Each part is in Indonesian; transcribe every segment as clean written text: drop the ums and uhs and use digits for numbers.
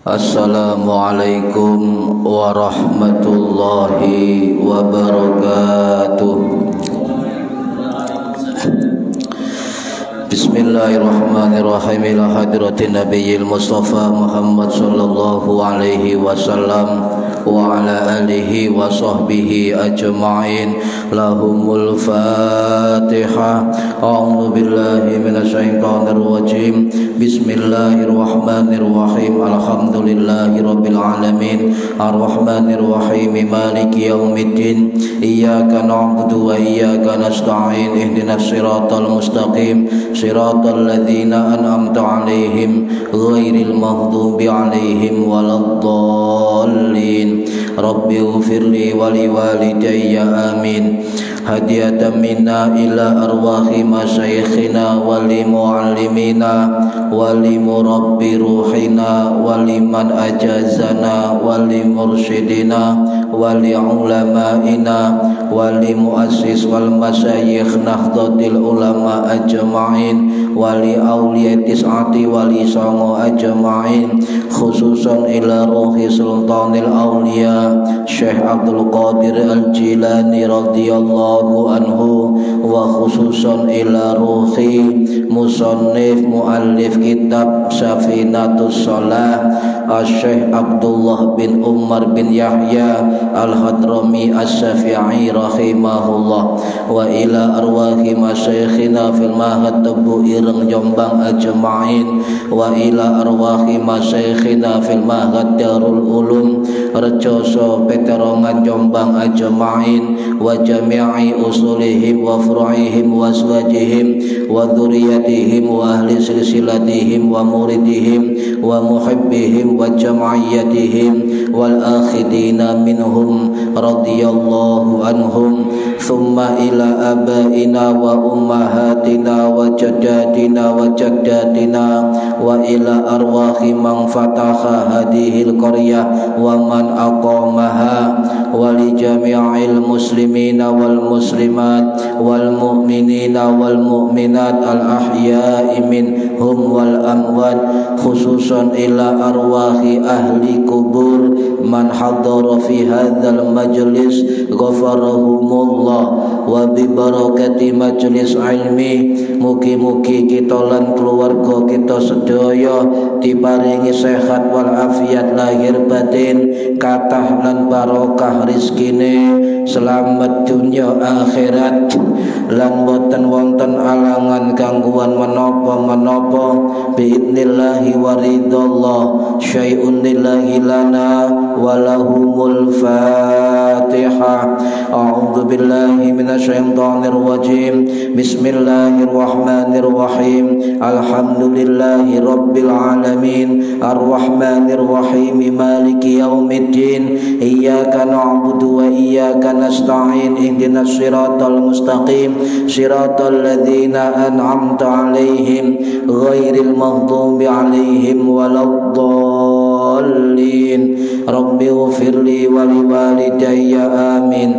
Assalamualaikum warahmatullahi wabarakatuh. Bismillahirrahmanirrahim. Ila hadratin nabiyil mustafa Muhammad sallallahu alaihi wasallam wa ala alihi wa sahbihi ajma'in. Lahumul Fatihah. A'udzu billahi minasyaitonir rajim. Bismillahirrahmanirrahim. Alhamdulillahi rabbil alamin. Arrahmanir rahim. Maliki yaumiddin. Iyyaka na'budu wa iyyaka nasta'in. Ihdinas siratal mustaqim. Siratal ladzina an'amta 'alaihim ghairil maghdubi 'alaihim waladdallin. Rabbi ighfirli wa liwalidayya amin. Hadiyatan minna ila arwahi masyayikhina wa li muallimina wa li murabbi ruhina wa liman ajazana wa li mursyidina wa li ulamaina wa li muassis wal masyayikh nahdlatul ulama ajma'in wa li awliya tis'ati wa li songo ajma'in, khususan ila ruhi sultanil awliya Syekh Abdul Qadir Al-Jilani radhiyallahu anhu, wa khususan ila ruhi musannif muallif kitab Safinatus Shalah Syekh Abdullah bin Umar bin Yahya Al-Hadrami As-Syafi'i rahimahullah, wa ila arwahi masyayikhina fil mahad Tebu Ireng Jombang ajma'in, wa ila arwahi masyayikhina fil mahad Darul Ulum Rejoso Peterongan Jombang ajma'in, wa jami'i usulihim wa furu'ihim wa azwajihim wa dzurriyyatihim wa ahli silsilatihim wa muridihim wa muhibbihim wa jam'iyyatihim wal akhidina minhum radhiyallahu anhum, thumma ila abaina wa ummahatina wa jaddatina wa jaddatina wa ila arwahi man fataha hadhil qaryah wa man aqamaha wa li jami'il muslimina wal muslimat wal mu'minina wal mu'minat al ahya'i minhum wal amwat, khususan ila arwahi ahli kubur man hadara fi hadzal majlis ghafarahumullah wa bi barakati majlis ilmi. Mugi-mugi kita lan keluarga kita sedaya diparingi sehat wal afiat lahir batin, kathah lan barokah rizkine, selamat dunya akhirat, lan boten wonten alangan gangguan menapa-menapa biidnillahi wa ridallah. Syai'un lillahi lana wa lahumul Fatihah. A'udzu billahi minasyaitonir rajim. Bismillahirrahmanirrahim. Alhamdulillahi rabbil alamin. Arrahmanir rahim. Maliki yaumiddin. Iyyaka na'budu wa iyyaka nasta'in. Ihdinas siratal mustaqim. Siratal ladzina an'amta 'alaihim ghairil maghdubi 'alaihim waladdallin. Rabbi ighfirli wa liwalidayya amin.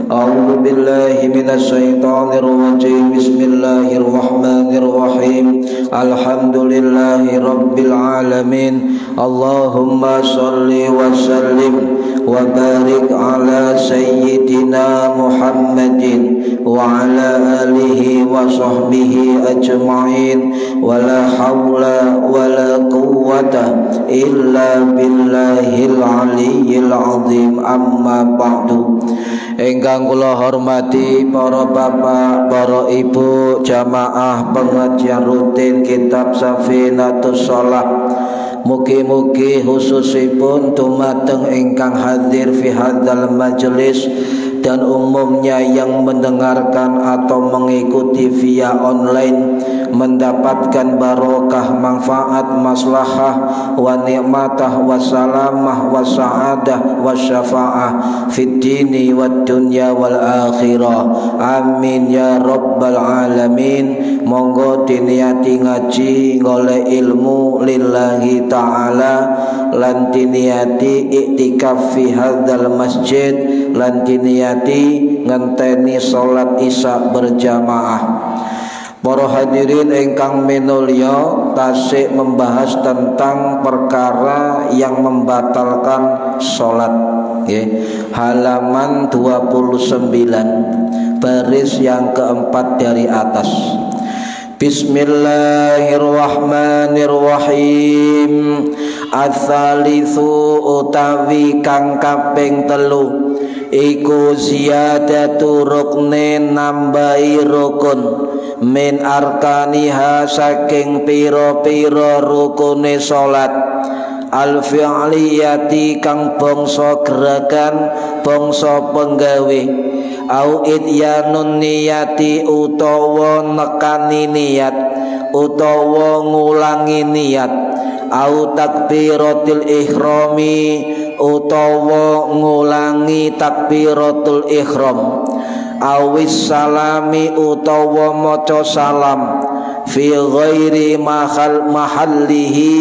A'udzu billahi minasyaitonir rajim. Bismillahirrahmanirrahim. Alhamdulillahi rabbil alamin. Allahumma shalli wa sallim wa barik ala sayyidina Muhammadin wa ala alihi wa sahbihi ajma'in wa la hawla wa la quwwata illa billahil aliyyil azim. Amma ba'du. Ingkang kula hormati para bapak, para ibu, jamaah pengajian rutin kitab Safinatus Shalah. Mugi-mugi khususipun dumateng ingkang hadir fi hadzal majelis dan umumnya yang mendengarkan atau mengikuti via online mendapatkan barokah, manfaat, maslahah, wa ni'matah, wa salamah, wa sa'adah, wa syafa'ah fid dini wad dunya wal akhirah. Amin ya rabbal alamin. Monggo diniati ngaji golek ilmu lillahi ta'ala lan diniati iktikaf fi hadzal masjid lan diniati ngenteni salat isya berjamaah. Para hadirin ingkang minulya, tasik membahas tentang perkara yang membatalkan salat. Halaman 29 baris yang keempat dari atas. Bismillahirrahmanirrahim. Ats-tsalitsu utawi kang kaping telu iku ziyadatu ruknin nambahi rukun min arkaniha saking pira-pira rukune salat al-fi'liyati kang bangsa gerakan bangsa penggawe au idyanun niyati utawa nekani niat utawa ngulangi niat au takbiratul ihrami utawa ngulangi takbiratul ihram awis salami utawa maca salam fi ghairi mahallihi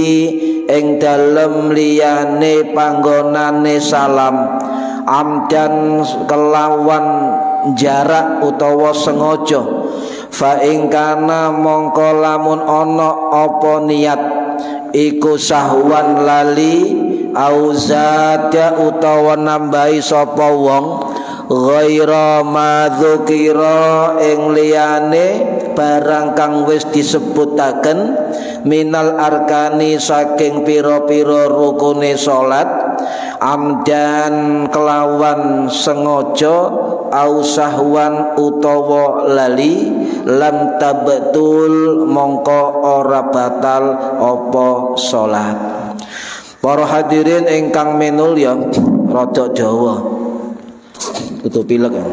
ing dalem liyane panggonane salam amdan kelawan jarak utawa sengaja fa ing kana mongko lamun ana apa niat iku sahwan lali au zada utawa nambahi sapa wong ghaira madzukira ing liyane barang kang wis disebutaken minal arkani saking pira-pira rukune salat amdan kelawan sengaja au sahwan utawa lali lam tabtul mongko ora batal apa salat. Para hadirin ingkang minulya, rada Jawa kudu pilek ya.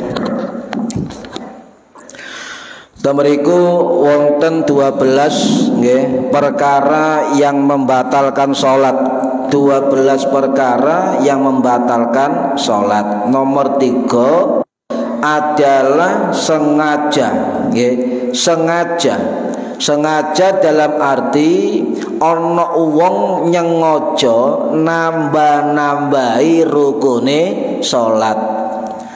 Temeriku wonten 12 nggih perkara yang membatalkan salat. 12 perkara yang membatalkan salat. Nomor 3 adalah sengaja nggih. Sengaja dalam arti ana wong nyengaja nambah-nambahi rukune salat.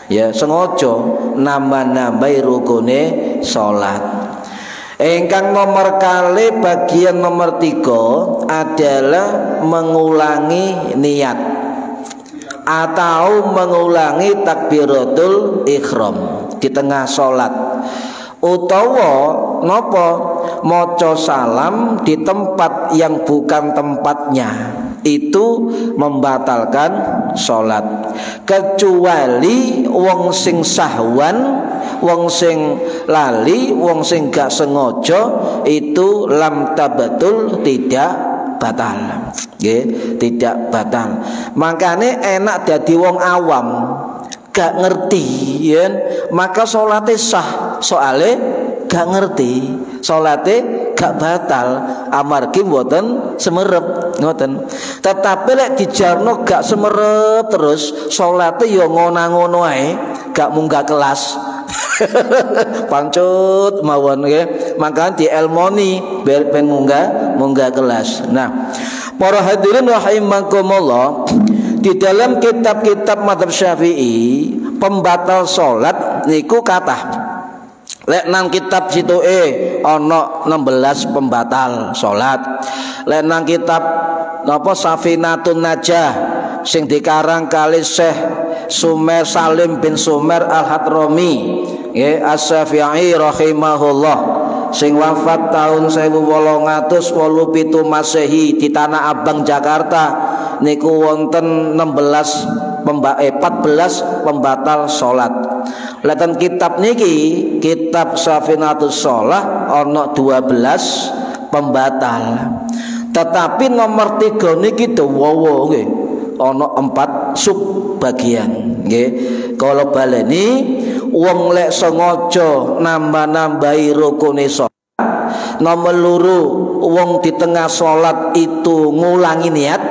Ya, sengaja nambah-nambahi rukune salat. Ingkang nomor kali bagian nomor 3 adalah mengulangi niat atau mengulangi takbiratul ihram di tengah salat. Utawa napa maca salam di tempat yang bukan tempatnya, itu membatalkan salat. Kecuali wong sing sahwan, wong sing lali, wong sing gak sengaja, itu lam tabatul, tidak batal. Nggih, tidak batal. Makane enak dadi wong awam, gak ngerti ya, maka salate sah, soale gak ngerti, salate gak batal amargi mboten semerep ngoten. Tetapi lek dijarno gak semerep terus salate ya ngono-ngono ae, gak munggah kelas. Pancut mawon nggih, maka dielmoni ben munggah kelas. Nah, para hadirin rahimakumullah, di dalam kitab-kitab madzhab Syafi'i pembatal salat niku kathah. Lek nang kitab situ ana 16 pembatal salat. Lek nang kitab napa Safinatun Najah sing dikarang kali Syekh Sumer Salim bin Sumer Al-Hadrami nggih Asy-Syafi'i rahimahullah sing wafat tahun 1887 Masehi di Tanah Abang Jakarta niku wonten 14 pembatal salat. Leten kitab niki kitab Safinatus Shalah ana 12 pembatal. Tetapi nomor 3 niki dawa nggih ana 4 sub bagian nggih. Kala baleni wong lek sengaja nambah-nambahi rukune salat. Nomor 2 wong di tengah salat itu ngulangi niat.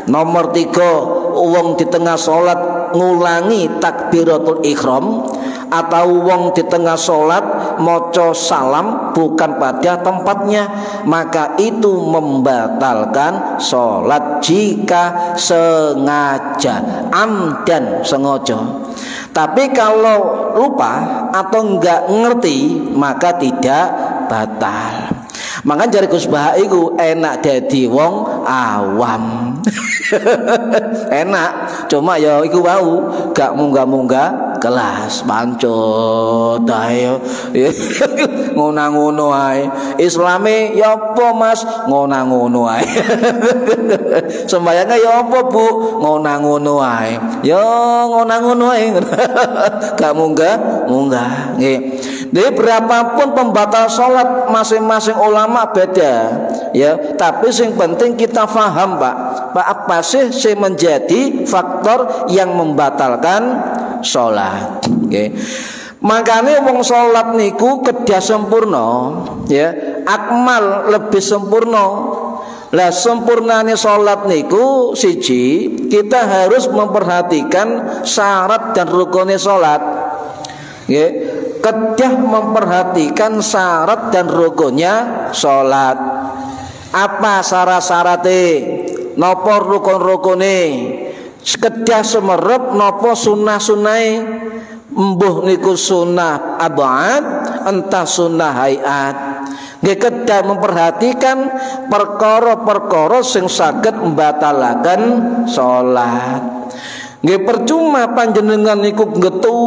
Nomor 3 wong di tengah salat ngulangi takbiratul ihram, atau wong di tengah salat maca salam bukan pada tempatnya, maka itu membatalkan salat jika sengaja, amdan sengaja. Tapi kalau lupa atau enggak ngerti maka tidak batal. Maka jare Gus Bah iku enak dadi wong awam. Enak, cuma ya iku wau gak munggah-munggah kelas pancut ae. Ngono-ngono ae. Islame ya apa Mas? Ngono-ngono ae. Sembayangnya ya apa Bu? Ngono-ngono ae. Ya ngono-ngono ae. Gak munggah-munggah nggih. Jadi berapapun pembatal sholat masing-masing ulama beda ya, tapi yang penting kita faham Pak apa sih menjadi faktor yang membatalkan sholat. Okay. Makanya wong sholat niku kedah sempurna ya, akmal lebih sempurna. Lah sempurnane sholat niku siji, kita harus memperhatikan syarat dan rukunnya sholat. Okay. Kedah memperhatikan syarat dan rukunnya sholat. Apa syarat-syaratnya? Nopo rukun-rukune? Kedah semerep nopo sunnah-sunnahe? Mbuh niku sunnah abad, entah sunnah hayat. Nggih kedah memperhatikan perkara-perkara sing saged mbatalaken sholat. Nggih percuma panjenengan niku nggetu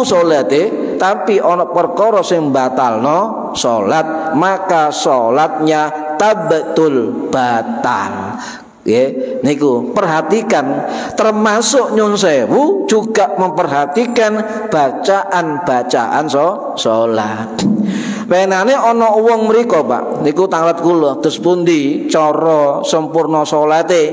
salate tapi ana perkara sing batalno salat, maka salatnya tabtul batal. Nggih niku perhatikan, termasuk nyun sewu juga memperhatikan bacaan-bacaan salat. Penane ana wong mriko Pak niku tanglet kula terus pundi cara sempurna salate,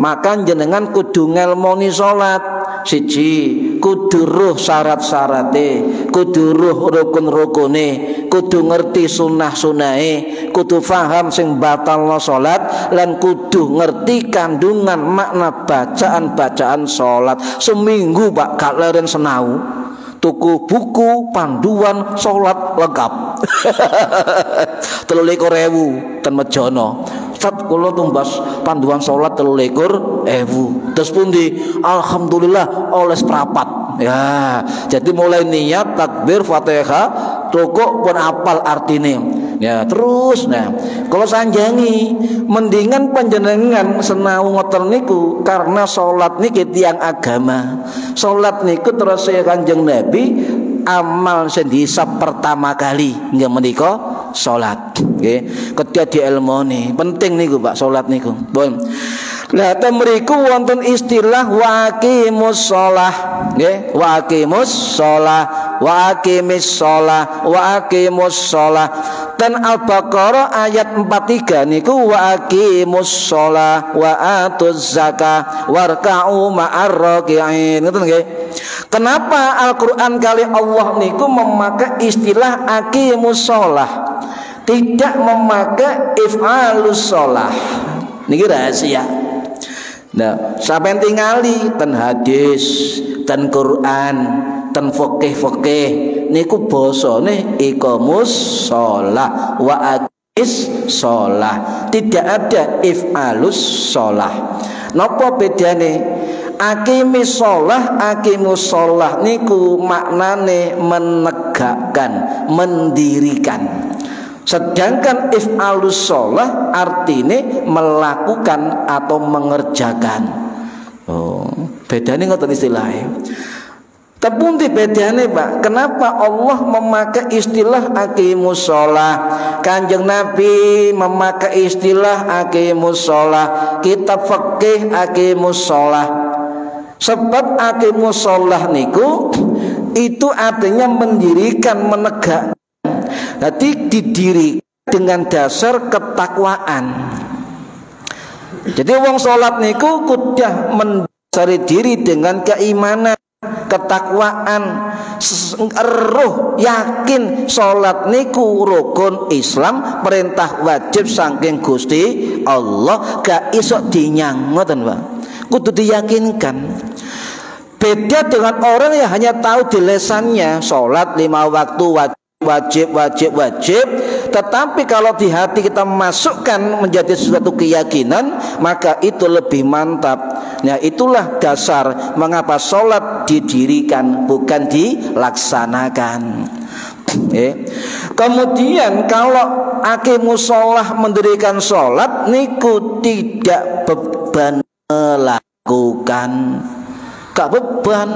maka jenengan kudu ngelmoni salat. Siji kudu ruh syarat-syarate, kudu ruh rukun-rukune, kudu ngerti sunnah-sunnahe, kudu faham sing batalno salat, lan kudu ngerti kandungan makna bacaan-bacaan salat. Seminggu Pak gak leren senau tuku buku panduan sholat lengkap 23.000 ten Mejono. Ustaz kula tumbas panduan sholat 23.000. Terus pundi? Alhamdulillah oleh seprapat. Ya, jadi mulai niat takbir Fatihah rukuk pun apal artine. Ya, terus nah, kalau sanjangi mendingan panjenengan senau ngoten niku karena salat niki tiyang agama. Salat niku terus Kanjeng Nabi amal sing dihisab pertama kali nggih menika salat. Nggih, kedah dielmoni. Penting niku Pak salat niku. Pun. Lah temriku wonten istilah waqimus shalah nggih, waqimus shalah, waqimis shalah, waqimus shalah. Ten Al-Baqarah ayat 43 niku waqimus shalah wa atuz zakah warka'u ma'ar raki'in. Ngoten nggih. Kenapa Al-Qur'an kali Allah niku memakai istilah aqimus shalah, tidak memakai if'alus shalah? Niki rahasia. Nah, sampeyan tingali ten hadis, ten Quran, ten fikih niku basane iqamus shalah wa aqimis shalah. Tidak ada if'alus shalah. Napa bedane? Aqimis shalah, aqimus shalah niku maknane menegakkan, mendirikan. Sedangkan if'alus shalah artine melakukan atau mengerjakan. Bedane ngoten istilahnya. Tepundi bedane, Pak? Kenapa Allah memakai istilah aqimus shalah? Kanjeng Nabi memakai istilah aqimus shalah. Kitab fikih aqimus shalah. Sebab aqimus shalah niku itu artinya mendirikan, menegakkan. Jadi didirikan dengan dasar ketakwaan. Jadi wong salat niku kudah mendasari diri dengan keimanan, ketakwaan, eruh yakin salat niku rukun Islam, perintah wajib saking Gusti Allah, gak iso dinyang, ngoten Pak. Kudu diyakinkan. Beda dengan orang yang hanya tahu di lesannya salat 5 waktu wajib, tetapi kalau di hati kita masukkan menjadi suatu keyakinan, maka itu lebih mantap. Nah, itulah dasar mengapa sholat didirikan, bukan dilaksanakan. Kemudian kalau aqimus shalah mendirikan sholat niku tidak beban melakukan, gak beban.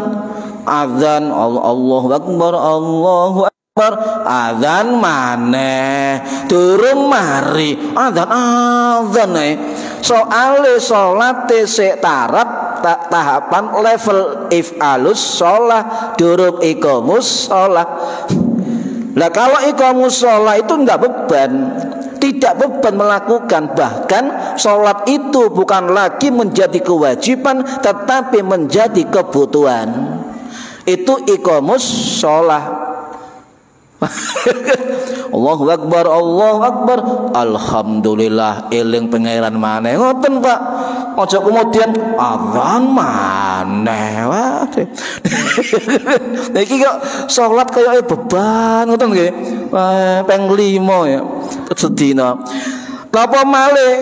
Azan Allahu Akbar, Allahu Akbar, azan maneh durung mari azan soale salate sik tarap tahapan level if'alus shalah durung iqamus shalah. Lah kalau iqamus shalah itu enggak beban, tidak beban melakukan, bahkan sholat itu bukan lagi menjadi kewajiban tetapi menjadi kebutuhan. Itu iqamus shalah. Allahu Akbar, Allahu Akbar, alhamdulillah, eling pangeran maneh, ngoten Pak. Aja kemudian azan maneh. Wah. Niki kok salat kaya beban ngoten nggih. Ping 5 ya sedina. Napa malih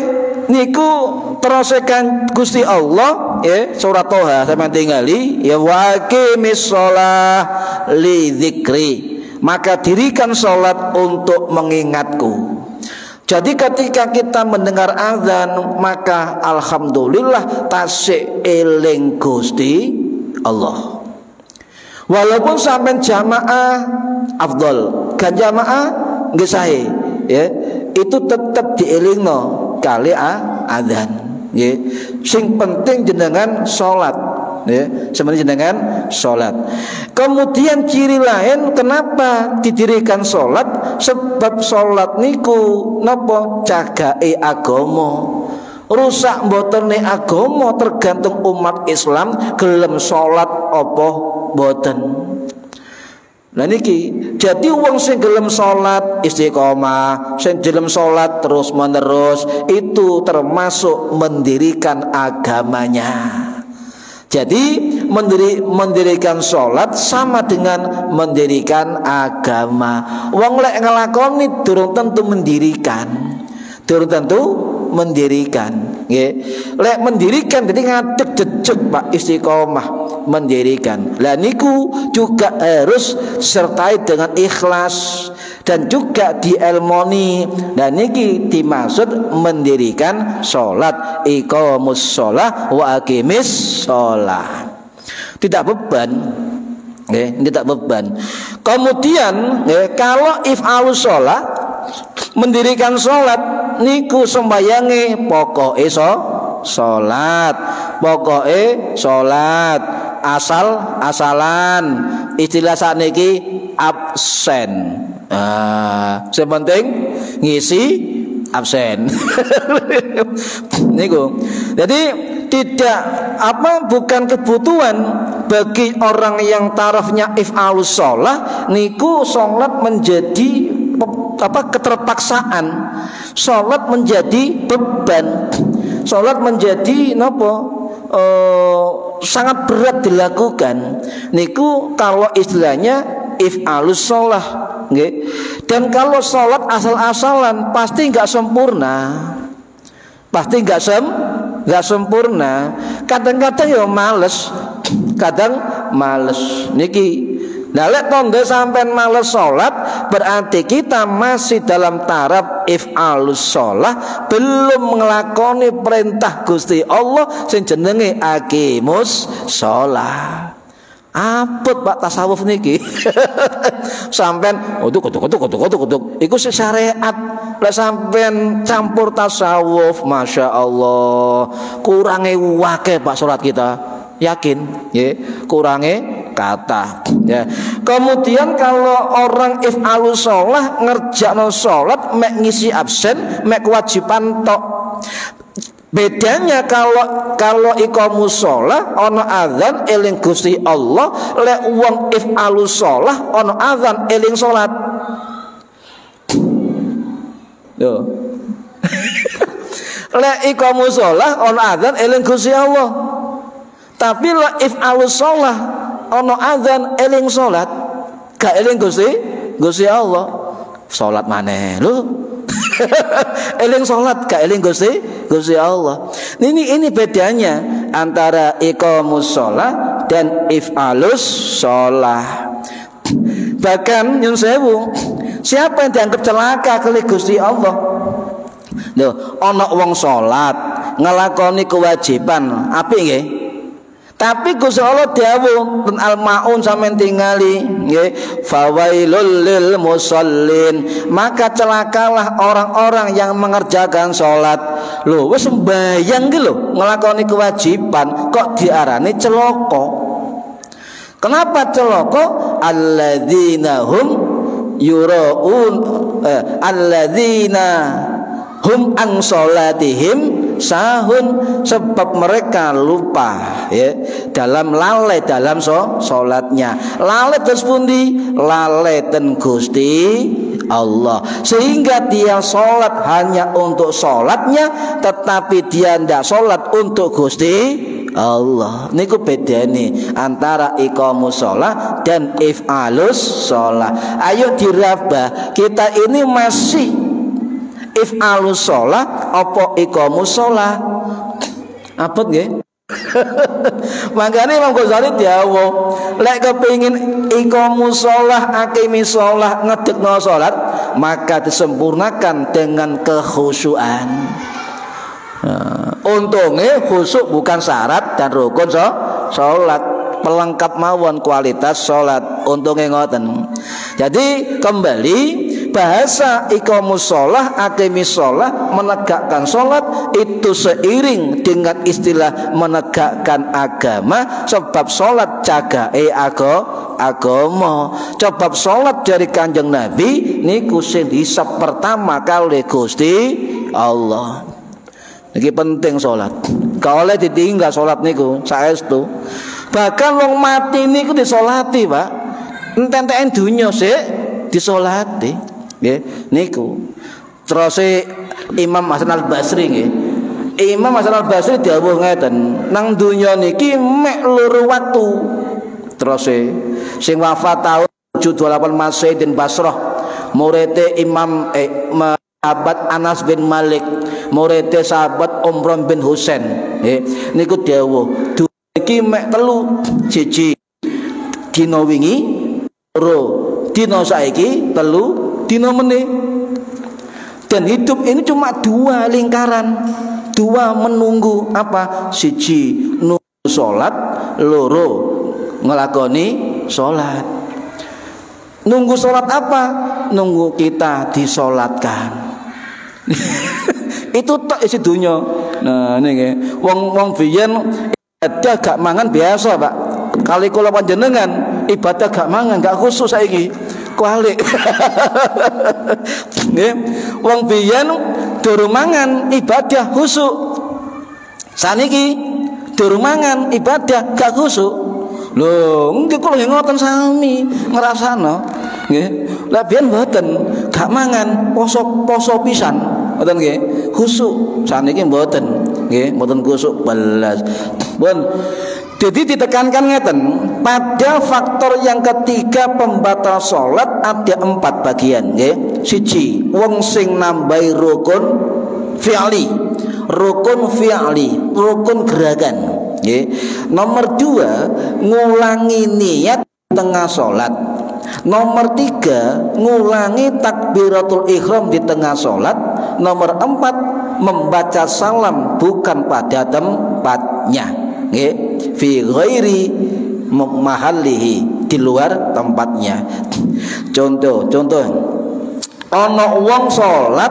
niku terusekan Gusti Allah ya, surat Toha sampeyan tingali ya, wa aqimis shalah li dzikri, maka dirikan salat untuk mengingatku. Jadi ketika kita mendengar azan, maka alhamdulillah tasik eling Gusti Allah. Walaupun sampai jamaah afdol, kan jamaah nggih sae ya, itu tetap dielingno kali azan ya. Sing penting jenengan salat ya, sebenarnya jenengan salat. Kemudian ciri lain kenapa didirikan salat, sebab salat niku napa cagake agama. Rusak mbotene agama tergantung umat Islam gelem salat apa mboten. Lah niki jadi wong sing gelem salat istiqomah, sing gelem salat terus menerus, itu termasuk mendirikan agamanya. Jadi mendirikan salat sama dengan mendirikan agama. Wong lek ngelakoni durung tentu mendirikan, durung tentu mendirikan nggih. Lek mendirikan jadi ngadeg jejeg Pak, istiqomah mendirikan. Lah niku juga harus sertai dengan ikhlas dan juga dielmoni. Dan niki dimaksud mendirikan salat, iqamus shalah wa aqimis shalah. Tidak beban, tidak beban. Kemudian kalau if'alus shalah, mendirikan salat niku sembayange pokoke salat, pokoke salat, asal-asalan, istilah sakniki absen. Sing penting ngisi absen. Niku. Jadi tidak bukan kebutuhan bagi orang yang tarafnya if'alus shalah niku salat menjadi keterpaksaan, salat menjadi beban, salat menjadi sangat berat dilakukan. Niku kalau istilahnya if'alus shalah nggih. Dan kalau salat asal-asalan pasti enggak sempurna. Pasti enggak sempurna. Kadang-kadang ya males, kadang males. Niki Nah, lek tondo sampean males salat, berarti kita masih dalam taraf if'alus shalah, belum nglakoni perintah Gusti Allah sing jenenge aqimus shalah. Apot Pak tasawuf niki. Sampean kutuk. Iku syariat. Lah sampean campur tasawuf, Masya Allah, kurange wake Pak salat kita. Yakin, ya, kurange kata, ya. Kemudian kalau orang if'alus shalah ngerjakno salat mek ngisi absen, mek kewajiban tok. Bedanya kalau iqamus shalah ana azan eling Gusti Allah, lek wong if'alus shalah ana azan eling salat. Yo. Lek iqamus shalah ana azan eling Gusti Allah. Tapi la if'alus shalah ana azan eling salat, gak eling Gusti Allah. Salat maneh lho. Eling salat gak eling Gusti Allah. Ini bedanya antara iqamus shalah dan if'alus shalah. Bahkan nyun sewu, siapa yang dianggap celaka kali Gusti Allah? Lho, ana wong salat ngelakoni kewajiban apik nggih. Tapi Gusti Allah dawuh ten al-maun sampean tingali nggih, fawailul lil musallin, maka celakalah orang-orang yang mengerjakan salat. Lho wis sembayang ki lho, nglakoni kewajiban kok diarani celaka. Kenapa celaka? Alladzina hum yuraun alladzina hum an salatihim sahun, sebab mereka lupa, ya, dalam lalai dalam salatnya. Lalai terus pundi? Lalai ten Gusti Allah, sehingga dia salat hanya untuk salatnya, tetapi dia ndak salat untuk Gusti Allah. Niku bedane antara iqamus shalah dan if'alus shalah. Ayo diraba, kita ini masih if'alus shalah apa iqamus shalah? Apot nggih? Makanya Imam Ghazali dawuh, lek kepengin iqamus shalah, aqimis shalah, ngedekno salat, maka disempurnakan dengan kekhusyuan. Untungnya khusyuk bukan syarat dan rukun salat, pelengkap mawon kualitas salat. Untungnya ngoten. Jadi kembali bahasa iqamus shalah, aqimis shalah, menegakkan salat itu seiring dengan istilah menegakkan agama. Sebab salat jagae agama. Sebab salat dari Kanjeng Nabi niku sing hisab pertama kali Gusti Allah. Niki penting salat. Gak oleh ditinggal salat niku saestu. Bahkan wong mati niku disolati, Pak. Enten-enten dunya sik disolati. Nggih, niku. Terus Imam Hasan Al-Basri nggih. Imam Hasan Al-Basri dawuh ngeten, nang dunya niki mek loro waktu. Terus sing wafat tahun 78 Masehi din Basrah, murid Imam sahabat Anas bin Malik, murid sahabat Umran bin Husain. Niku dawuh, dunya iki mek telu, siji dina wingi, loro dina saiki, telu dina meneh. Dan hidup ini cuma dua lingkaran, dua menunggu apa? Siji nunggu salat, loro ngelakoni salat. Nunggu salat apa? Nunggu kita disolatkan. Itu tak isi dunya. Nah niki wong biyen ibadah gak mangan biasa, Pak. Kali kula panjenengan ibadah gak mangan, gak khusus saiki. Kualik. Nggih. Wong biyen durung mangan ibadah khusyuk. Saniki durung mangan ibadah gak khusyuk. Lho, nggih kula ngoten sami ngrasano. Nggih. Lah biyen mboten gak mangan poso pisan. Ngoten nggih. Khusyuk. Saniki mboten. Nggih, mboten khusyuk belas. Pun jadi ditekankan ngeten, pada faktor yang ketiga pembatal salat ada 4 bagian nggih. Siji, wong sing nambahi rukun fi'li, rukun gerakan nggih. Nomor 2, ngulangi niat tengah salat. Nomor 3, ngulangi takbiratul ihram di tengah sholat. Nomor 4, membaca salam bukan pada tempatnya, fi ghairi mahallihi, di luar tempatnya. Contoh ana wong salat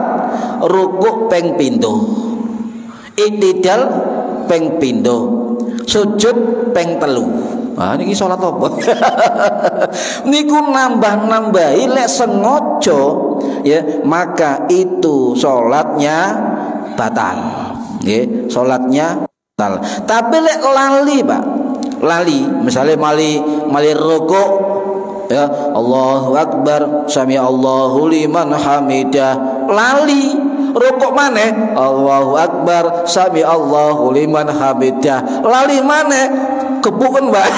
rukuk ping pindho, i'tidal ping pindho, sujud ping telu. Niki salat apa? Niku nambah-nambahi lek sengaja ya, maka itu salatnya batal. Nggih, salatnya batal. Tapi lek lali, Pak. Lali, misalnya mali rukuk ya, Allahu Akbar, sami Allahu liman hamidah. Lali rukuk maneh, Allahu Akbar, sami Allahu liman hamidah. Lali maneh kebuken, Mbak.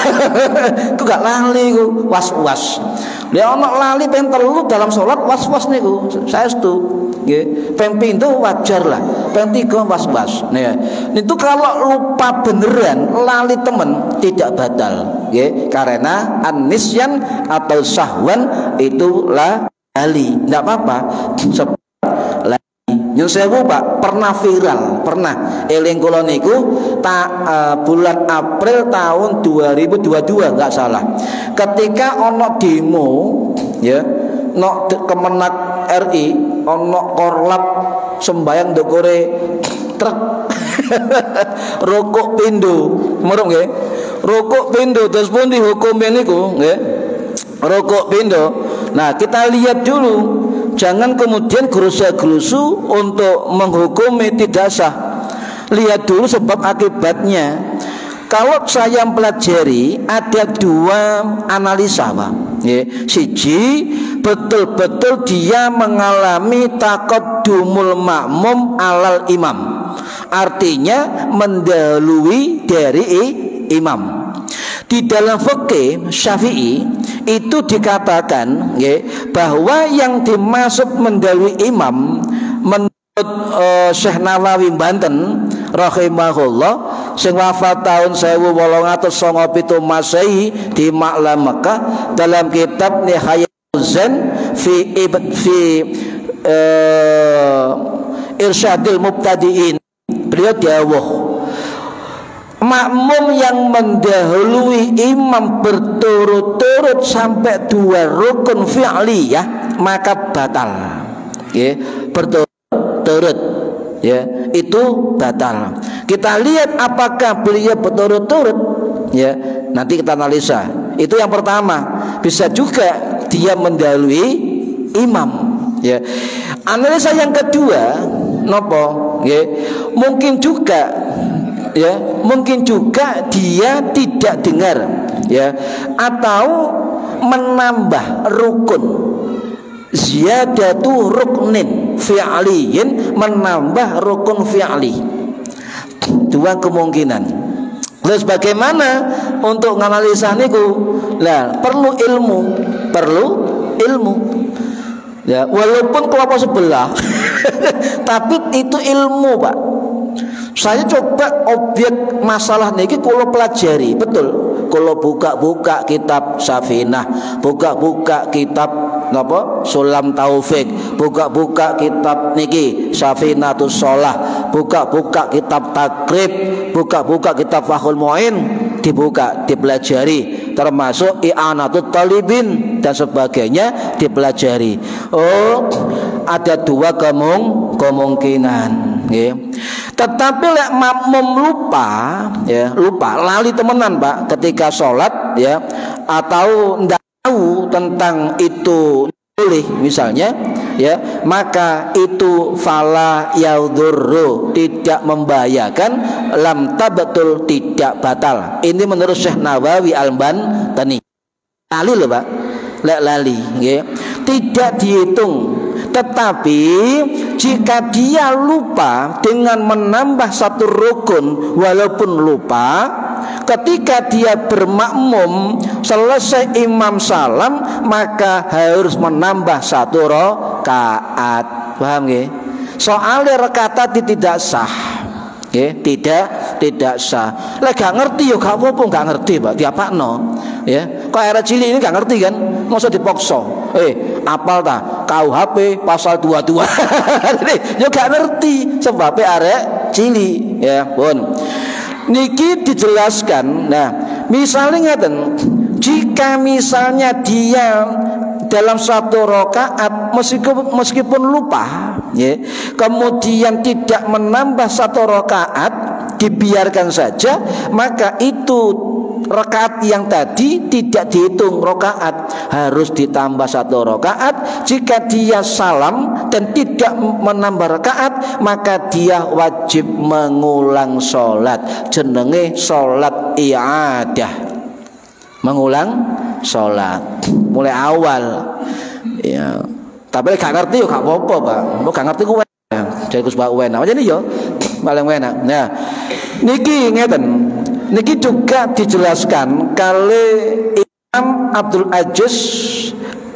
Ku gak lali ku, was-was. Dia ana lali ping 3 dalam salat was-was niku. Saestu nggih. Ping pindho wajar lah, ping 3 was-was. Nah, itu kalau lupa beneran, lali temen tidak batal nggih, karena an-nisyan atau sahwan itu lali. Enggak apa-apa. Nyun sewu, Pak, pernah viral, pernah eling kula niku bulan April tahun 2022 enggak salah. Ketika ono demo ya, no Kemenak RI, ono korlap sembayang dokore truk rokok pindho, merung nggih. Rokok pindho terus pun dihukum niku nggih. Rokok pindho. Nah, kita lihat dulu. Jangan kemudian gerusa-gerusu untuk menghukumi tidak sah. Lihat dulu sebab akibatnya. Kalau saya pelajari ada 2 analisa, Pak. Siji, betul-betul dia mengalami taqaddumul makmum alal imam. Artinya mendahului dari imam. Di dalam fikih Syafi'i itu dikatakan bahwa yang dimaksud mendahului imam menurut Syekh Nawawi Banten rahimahullah sing wafat tahun 1897 Masehi di Ma'la Mekah, dalam kitab Nihayatul Zen fi Irsyadil Mubtadi'in, beliau dawuh, makmum yang mendahului imam berturut-turut sampai 2 rukun fi'li ya, maka batal. Berturut-turut ya, itu batal. Kita lihat apakah beliau berturut-turut ya, nanti kita analisa. Itu yang pertama. Bisa juga dia mendahului imam ya. Analisa yang kedua nopo ya, mungkin juga ya, mungkin juga dia tidak dengar ya, atau menambah rukun, ziyadatu ruknin fi'liyin, menambah rukun fi'li. 2 kemungkinan. Terus bagaimana untuk menganalisa niku? Lah, perlu ilmu ya, walaupun kelompok sebelah tapi itu ilmu, Pak. Saya coba objek masalah niki kalau pelajari betul. Kalau buka-buka kitab Safinah, buka-buka kitab napa Sulam Taufik, buka-buka kitab niki Safinatus Shalah, buka-buka kitab Takrib, buka-buka kitab Fathul Mu'in, dibuka, dipelajari, termasuk I'anatut Talibin dan sebagainya dipelajari. Oh, ada 2 kemungkinan ya. Tetapi lek makmum lupa ya, lupa lali temenan, Pak, ketika sholat ya, atau ndak tahu tentang itu boleh misalnya ya, maka itu fala yaudurru, tidak membahayakan, lam tabtul, tidak batal. Ini menurut Syekh Nawawi Al-Bantani. Lali loh, Pak, lek lali ya, tidak dihitung. Tetapi jika dia lupa dengan menambah 1 rukun, walaupun lupa, ketika dia bermakmum selesai imam salam, maka harus menambah 1 rakaat. Paham nggih? Soalnya rakaat tidak sah. Tidak sah. Lah gak ngerti yo gak apa-apa, gak ngerti, Pak, diapakno. Ya, kok era cilik ini gak ngerti kan? masa dipaksa. Apal ta KUHP pasal 22. Yo gak ngerti sebabnya arek cili ya, pun. Niki dijelaskan. Nah, misalnya ngeten, jika misalnya dia dalam satu rakaat meskipun lupa ya, kemudian tidak menambah satu rakaat, dibiarkan saja, maka itu rakaat yang tadi tidak dihitung rakaat, harus ditambah satu rakaat. Jika dia salam dan tidak menambah rakaat, maka dia wajib mengulang sholat, jenenge sholat i'adah, mengulang sholat mulai awal ya. Tapi gak ngerti yo gak apa-apa, Pak. Mbok gak ngerti kuwi ya. Jadi Gus Pak Wen. Macam yo paling enak. Nah, niki ngeten. Niki juga dijelaskan kali Imam Abdul Aziz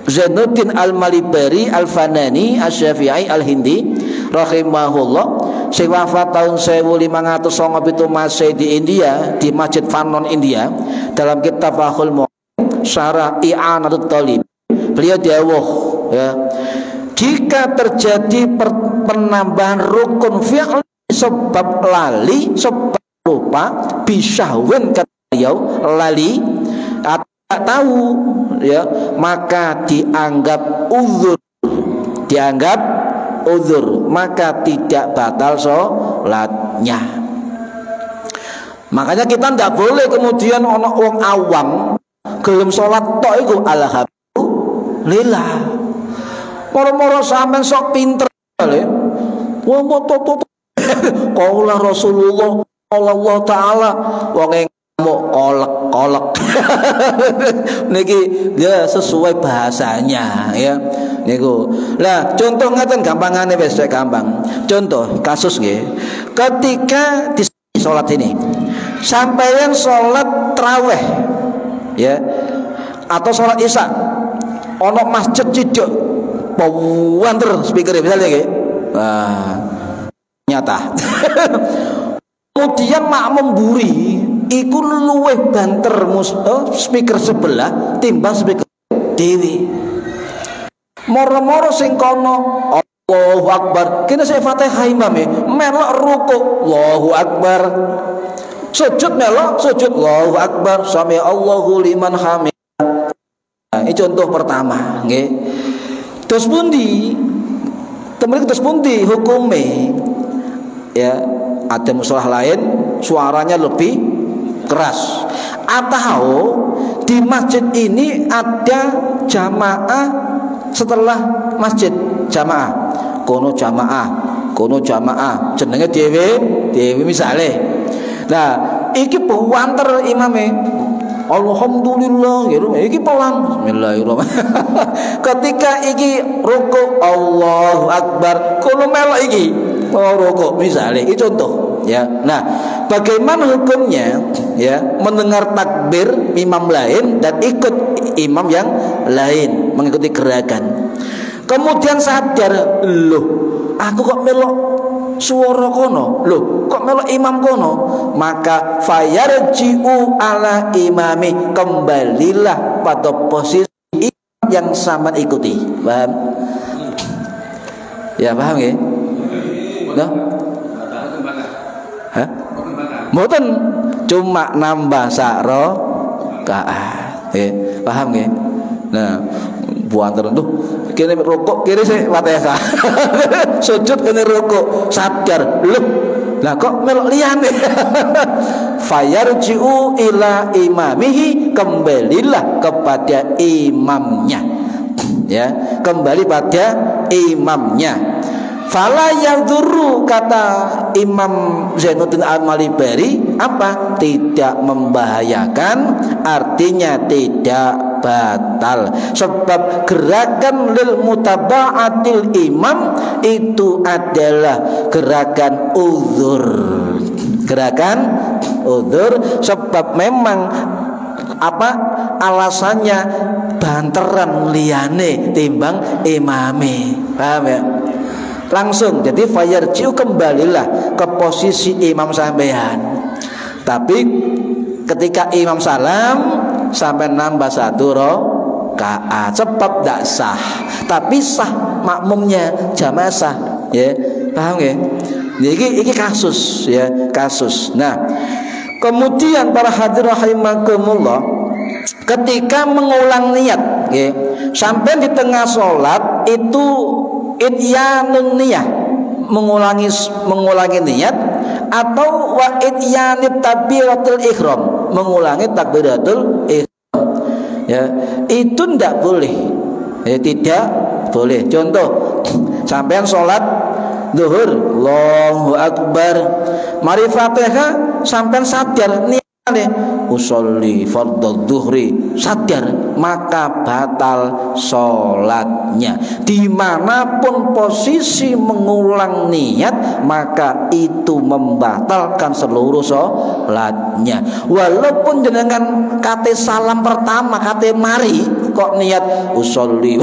Zainuddin Al-Malibari Al-Fanani Asy-Syafi'i Al-Hindi rahimahullah, sing wafat tahun 1597 Masehi di India, di Masjid Fanon India, dalam kitab Fathul Mu'in Syarah I'anatut Thalib. Beliau dawuh ya, jika terjadi penambahan rukun fi'l sebab lali, sebab lupa, bisyahwin, kata beliau, lali atau tidak tahu ya, maka dianggap uzur, maka tidak batal sholatnya. Makanya kita tidak boleh kemudian ono wong awam gelem sholat tok iku alhamdulillah, moro-moro sampean sok pinter le wong toto qaulah Rasulullah Allah Ta'ala, wong ngamuk kolek niki ya sesuai bahasanya ya niku. Lah contoh ngaten gampangane wis gampang. Contoh kasus nggih. Ketika di salat ini sampeyan salat tarawih ya atau salat isya, ono masjid ciduk pawanter speaker misalnya nggih. Nyata. Kemudian makmum buri iku luweh banter speaker sebelah timbang speaker dewi. Moro-moro sing kono Allahu Akbar, kene sing Fatihah imame melok ruku Allahu Akbar, sujud melok sujud Allahu Akbar, sami Allahu liman hamid. Nah, ini contoh pertama nggih. Terus pundi? Temen terus pundi hukume? Ya, ada musolah lain suaranya lebih keras, atau di masjid ini ada jamaah setelah masjid, jamaah kono jamaah jenenge dewe misale. Nah iki buanter imame alhamdulillah ya, iki pelan bismillahirrahmanirrahim. Ketika iki ruku Allahu Akbar, kono melok iki rokok misalnya, itu contoh ya. Nah, bagaimana hukumnya ya mendengar takbir imam lain dan ikut imam yang lain, mengikuti gerakan, kemudian sadar, loh aku kok melok suara kono, loh kok melok imam kono, maka fayarji'u ala imami, kembalilah pada posisi imam yang sama ikuti. Paham? Ya paham ya? No? Hah? Mboten, cuma nambah sakro kaah. Paham nggih? Nah, buanten tuh kene rokok kene sik Fatihah. Sujud kene rokok, sadar, lep. Lah kok melok liyane. Fayarji'u ila imamihi, kembalilah kepada imamnya. Ya, kembali pada imamnya. Fala yadhurru, kata Imam Zainuddin Al-Malibari, apa? Tidak membahayakan, artinya tidak batal. Sebab gerakan lil mutaba'atil imam itu adalah gerakan uzur. Gerakan uzur, sebab memang apa alasannya banteran liyane timbang imame. Paham ya? Langsung, jadi fayarji'u, kembalilah ke posisi imam sampean. Tapi ketika imam salam sampai nambah satu rakaat. Sebab tidak sah, tapi sah makmumnya, jamaah sah. Ya, paham ya? Ini kasus ya, kasus. Nah, kemudian para hadirin rahimakumullah, ketika mengulang niat, ya, sampai di tengah sholat itu idyanun niyah, mengulangi niat, atau wa idyanit takbiratul ihram, mengulangi takbiratul ihram. Ya, itu tidak boleh. Ya, tidak boleh. Contoh, sampean sholat zuhur, Allahu Akbar, mari Fatihah, sampean sadar niatnya usolli fardhu zuhri, sadar, maka batal sholatnya. Dimanapun posisi mengulang niat, maka itu membatalkan seluruh sholatnya. Walaupun jenengan kate salam pertama, kate mari kok niat usolli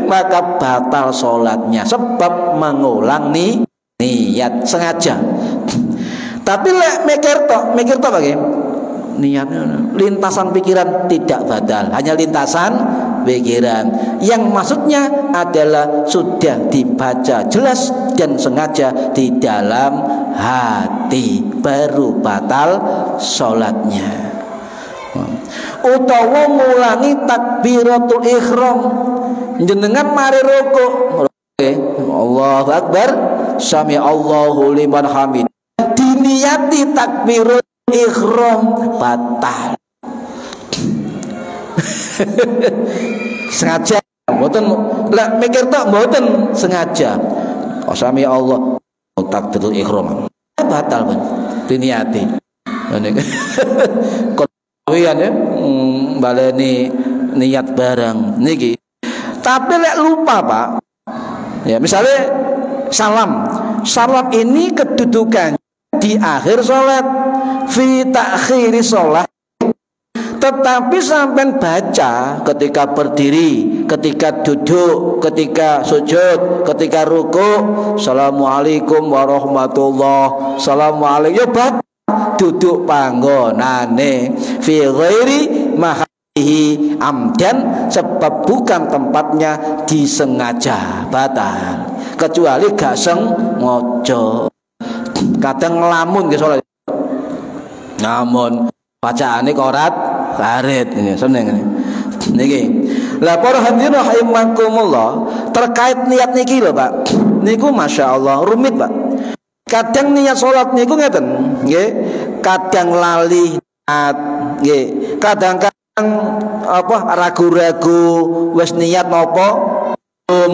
maka batal sholatnya, sebab mengulang niat sengaja. Tapi lek mikir tok bagaimana? Niatnya lintasan pikiran tidak batal, hanya lintasan pikiran yang maksudnya adalah sudah dibaca jelas dan sengaja di dalam hati, baru batal sholatnya. Utawa ngulangi takbiratul ihram, jenengan mari rukuk, Allahu Akbar, sami Allahu liman hamid, diniati takbiratul ihram, batal. Sengaja mboten, lek mikir tok mboten sengaja. Sami Allah takbiratul ihram, batal ben diniati. Kawian ya baleni niat barang niki. Tapi lek lupa Pak, ya misalnya salam ini kedudukan di akhir sholat, fi takhiri sholat, tetapi sampai baca ketika berdiri, ketika duduk, ketika sujud, ketika ruku, assalamualaikum warahmatullah, assalamualaikum, ya baca duduk panggonane fi ghairi mahalihi amdan, sebab bukan tempatnya disengaja, batal. Kecuali gak sengaja, kadang ngelamun ke sholat, namun bacaane korat karet ini seneng ini niki. Lah para hadirin rahimakumullah, terkait niat niki lho Pak, niku masya Allah rumit Pak. Kadang niat sholat niku ngeten nggih, kadang lali niat nggih, kadang-kadang apa ragu-ragu wis niat napa belum,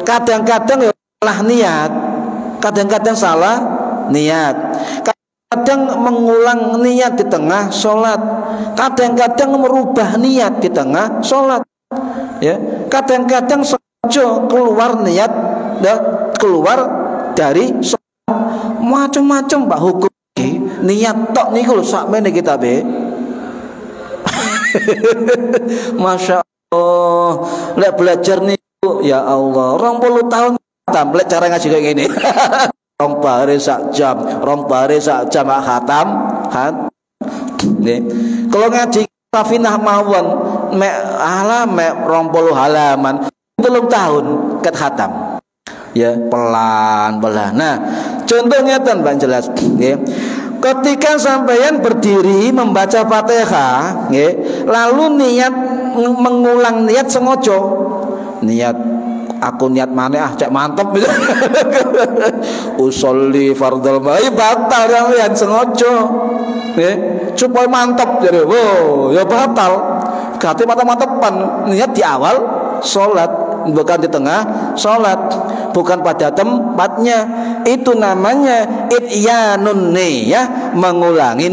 kadang-kadang salah niat, kadang-kadang salah niat, kadang mengulang niat di tengah sholat, kadang-kadang merubah niat di tengah sholat, ya, kadang-kadang sengaja keluar niat dan keluar dari sholat. Macam-macam Pak hukum niat tok niku lho sakmene kita be. Masya Allah, lek belajar niku ya Allah 20 tahun tamplet cara ngaji kayak gini. Rong bare sak jam khatam nggih. Kalau ngaji Safinah mawon mek 20 halaman 3 tahun ket khatam. Ya, pelan-pelan. Nah, contohnya Pak jelas nggih. Ketika sampeyan berdiri membaca Fatihah nggih, lalu niat mengulang niat sengaja. Niat aku niat mana cek mantep usolli fardhal mai batal yang lihat sengaja nggih supaya mantep jadi wow ya batal kate mantep-mantepan niat di awal sholat bukan di tengah sholat, bukan pada tempatnya. Itu namanya idyanun niyah, mengulangi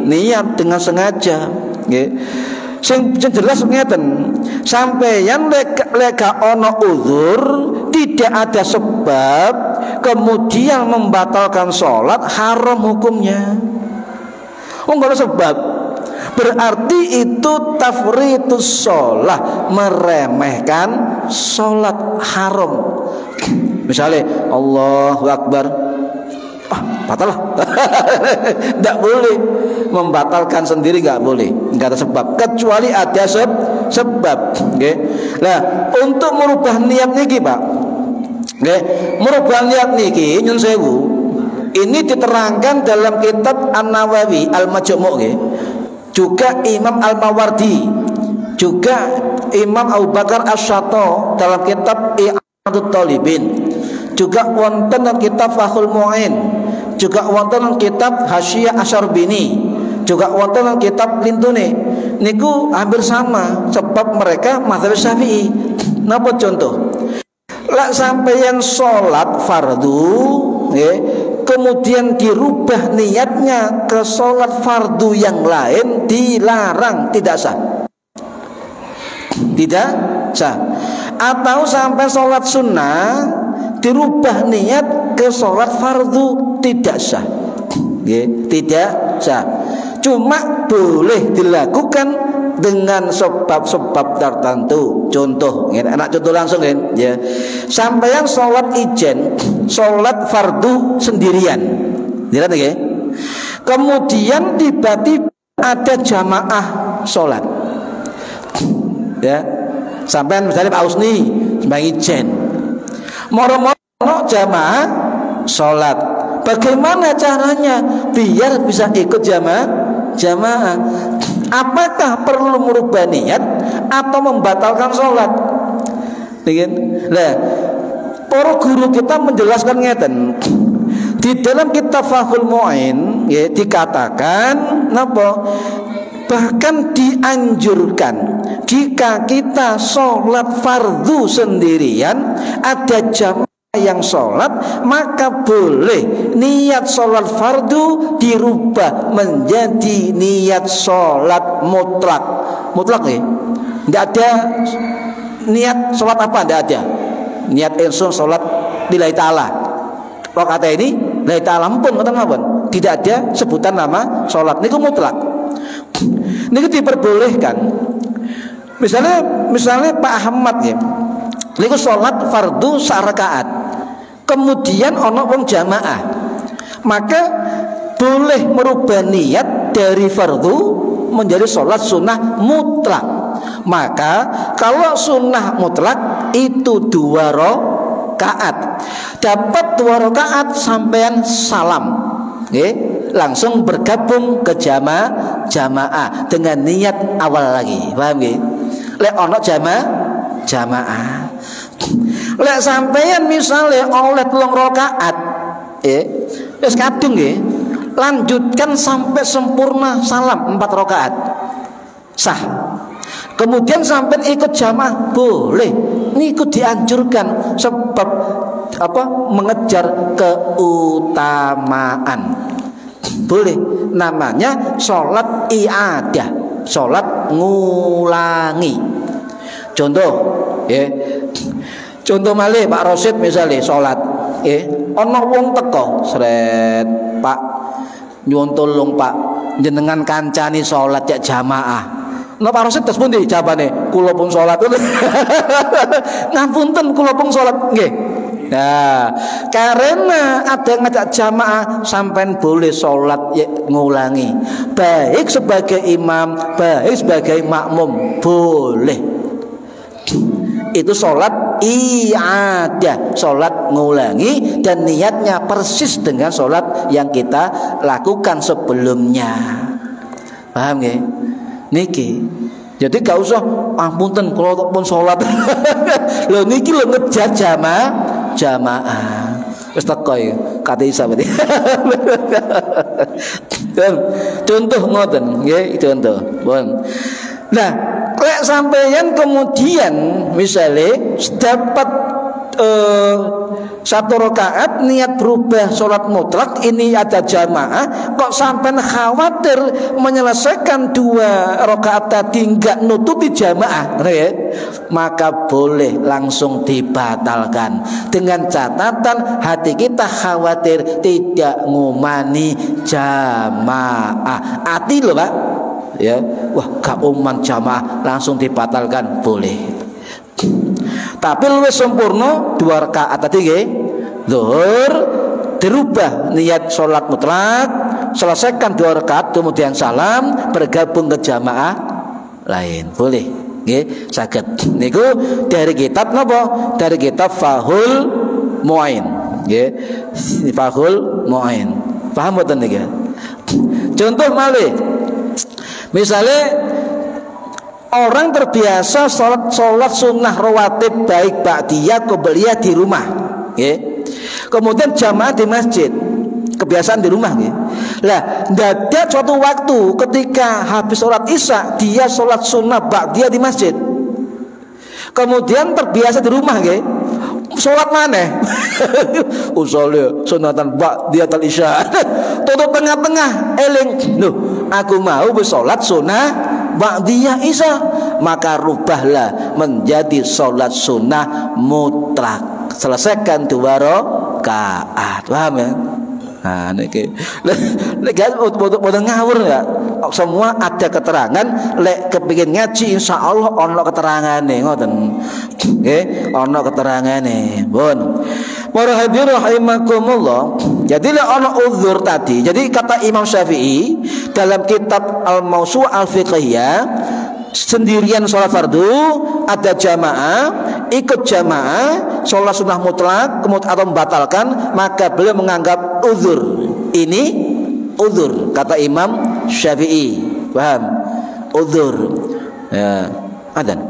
niat dengan sengaja nggih. Sing jelas ngeten, sampeyan leka ono uzur, tidak ada sebab kemudian membatalkan sholat, haram hukumnya. Enggak ada sebab, berarti itu tafritus sholat, meremehkan sholat, haram. Misalnya Allahu Akbar, batal lah. Tidak boleh membatalkan sendiri, nggak boleh, nggak ada sebab, kecuali ada sebab nggih. Lah untuk merubah niat niki Pak nggih, merubah niat niki nyun sewu ini diterangkan dalam kitab An-Nawawi Al-Majmu' nggih, juga Imam Al-Mawardi, juga Imam Abu Bakar Asy-Syato dalam kitab I'anatut Thalibin, juga wonten dalam kitab Fathul Mu'in, juga wonten dalam kitab Hasyiyah Asy-Syarbini, juga wonten dalam kitab Lintune. Niku hampir sama sebab mereka mazhab Syafi'i. Napa contoh? Lek sampeyan salat fardu nggih, kemudian dirubah niatnya ke salat fardu yang lain dilarang, tidak sah. Tidak sah. Atau sampai salat sunnah dirubah niat ke salat fardu, tidak sah. Nggih, tidak sah. Cuma boleh dilakukan dengan sebab-sebab tertentu. Contoh, anak contoh langsung ya. Sampeyan sholat ijen, sholat fardu sendirian, lihat ya. Kemudian tiba-tiba ada jamaah sholat, ya. Sampeyan misalnya Pak Usni sebagai ijen, moro-moro jamaah sholat. Bagaimana caranya biar bisa ikut jamaah? Apakah perlu merubah niat atau membatalkan sholat? Nah, para guru kita menjelaskan ngeten. Di dalam kitab Fathul Mu'in ya, dikatakan napa? Bahkan dianjurkan jika kita sholat fardu sendirian ada jamaah yang sholat, maka boleh niat sholat fardu dirubah menjadi niat sholat mutlak. Mutlak nih, tidak ada niat sholat apa, tidak ada niat insun sholat lillahi ta'ala. Rakaat ini lillahi ta'ala pun tidak ada sebutan nama sholat. Niku mutlak. Niku diperbolehkan. Misalnya Pak Ahmad ya, niku sholat fardu sarakaat, kemudian ono wong jamaah, maka boleh merubah niat dari fardu menjadi sholat sunnah mutlak. Maka kalau sunnah mutlak itu 2 rakaat, dapat 2 rakaat sampean salam, langsung bergabung ke jamaah dengan niat awal lagi, paham nggih? Lek ono jamaah. Lek sampeyan misalnya oleh 3 rakaat, wis kadung nggih, lanjutkan sampai sempurna salam 4 rakaat. Sah. Kemudian sampai ikut jamaah boleh. Niku dianjurkan sebab apa? Mengejar keutamaan. Boleh. Namanya sholat i'adah, sholat ngulangi. Contoh, ya. Contoh malih Pak Rosid misalnya sholat, ono wong teko, sret, Pak, nyuwun tulung Pak, jenengan kancani sholat ya jamaah. Nah Pak Rosid terus pundi jawabane, kula pun sholat. Ngapunten kula pun sholat, nggih. Nah, karena ada yang ngajak jamaah, sampean boleh sholat ya, ngulangi, baik sebagai imam, baik sebagai makmum, boleh. Itu sholat i'adah, sholat ngulangi, dan niatnya persis dengan sholat yang kita lakukan sebelumnya. Paham nggih? Niki. Jadi gak usah ampunten kalau pun sholat. Lho niki lho ngejar jamaah. Wis teko iki kate isa berarti. Contoh ngoten nggih, contoh. Bon. Nah, lek sampeyan kemudian misalnya dapat 1 rakaat niat berubah sholat mutlak, ini ada jamaah, kok sampai khawatir menyelesaikan 2 rakaat tadi nggak nutupi jamaah, maka boleh langsung dibatalkan dengan catatan hati kita khawatir tidak ngumani jamaah. Hati loh Pak, ya, wah gak uman jamaah langsung dibatalkan, boleh. Tapi luwih sempurna 2 rakaat tadi nggih. Zuhur dirubah niat sholat mutlak, selesaikan 2 rakaat kemudian salam, bergabung ke jamaah lain, boleh. Nggih, saged. Niku dari kitab napa? Dari kitab Fathul Mu'in. Nggih. Fathul Mu'in. Paham mboten niki? Contoh malih. Misalnya orang terbiasa sholat sunnah rawatib baik ba'diyah qobliyah di rumah, nggih. Kemudian jamaah di masjid. Kebiasaan di rumah, nggih. Lah, dadak suatu waktu ketika habis sholat Isya dia sholat sunnah ba'diyah di masjid. Kemudian terbiasa di rumah, nggih. Sholat maneh. Usolnya sunatan ba'diyah Isya. Tutup tengah-tengah eling. Loh, aku mau sholat sunnah ba'diyah Isya, maka rubahlah menjadi sholat sunnah mutlak. Selesaikan 2 rakaat. Paham ya? Nah, niki lek boten ngawur ya. Semua ada keterangan, lek kepengin ngaji insyaallah ana keterangane ngoten. Nggih, ana keterangane. Pun. Para hadirin rahimakumullah. Jadi lek ana uzur tadi. Jadi kata Imam Syafi'i dalam kitab Al-Mawsu' Al-Fiqhiyah, sendirian sholat fardu, ada jamaah, ikut jamaah, sholat sunnah mutlak, kemudian atau membatalkan, maka beliau menganggap uzur. Ini uzur, kata Imam Syafi'i. Paham? Uzur. Ya, adan.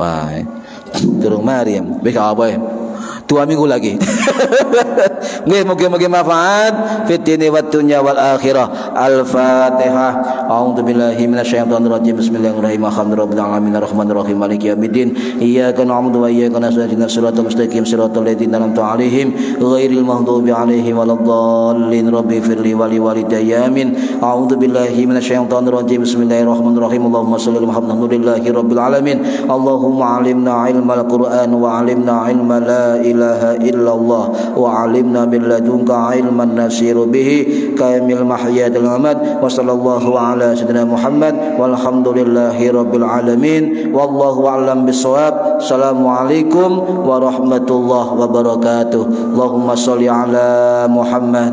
Wah, turun Maryam, beka apa ya? 2 minggu lagi. Nggih, mugi-mugi manfaat fid dini wad dunya wal akhirah. Al-Fatihah. A'udzu billahi minasyaitonir rajim. Bismillahirrahmanirrahim. Alhamdulillahirabbil alamin arrahmanir rahim maliki yaumiddin. Iyyaka na'budu wa iyyaka nasta'in ihdinas siratal mustaqim siratal ladzina an'amta 'alaihim ghairil maghdubi 'alaihim waladdallin. Rabbi firli wa li walidayya amin. A'udzu billahi minasyaitonir rajim. Bismillahirrahmanirrahim. Allahumma shalli 'ala Muhammad alhamdulillahirabbil alamin. Allahumma 'allimna 'ilmal Qur'an wa 'allimna 'ilma la ilaha illallah wa 'alimna min ladunka 'ilman nasiru bihi kamil mahyatil amad. Wa sallallahu ala sayyidina Muhammad walhamdulillahi rabbil alamin wallahu a'lam bissawab. Assalamualaikum warahmatullahi wabarakatuh. Allahumma shalli ala Muhammad.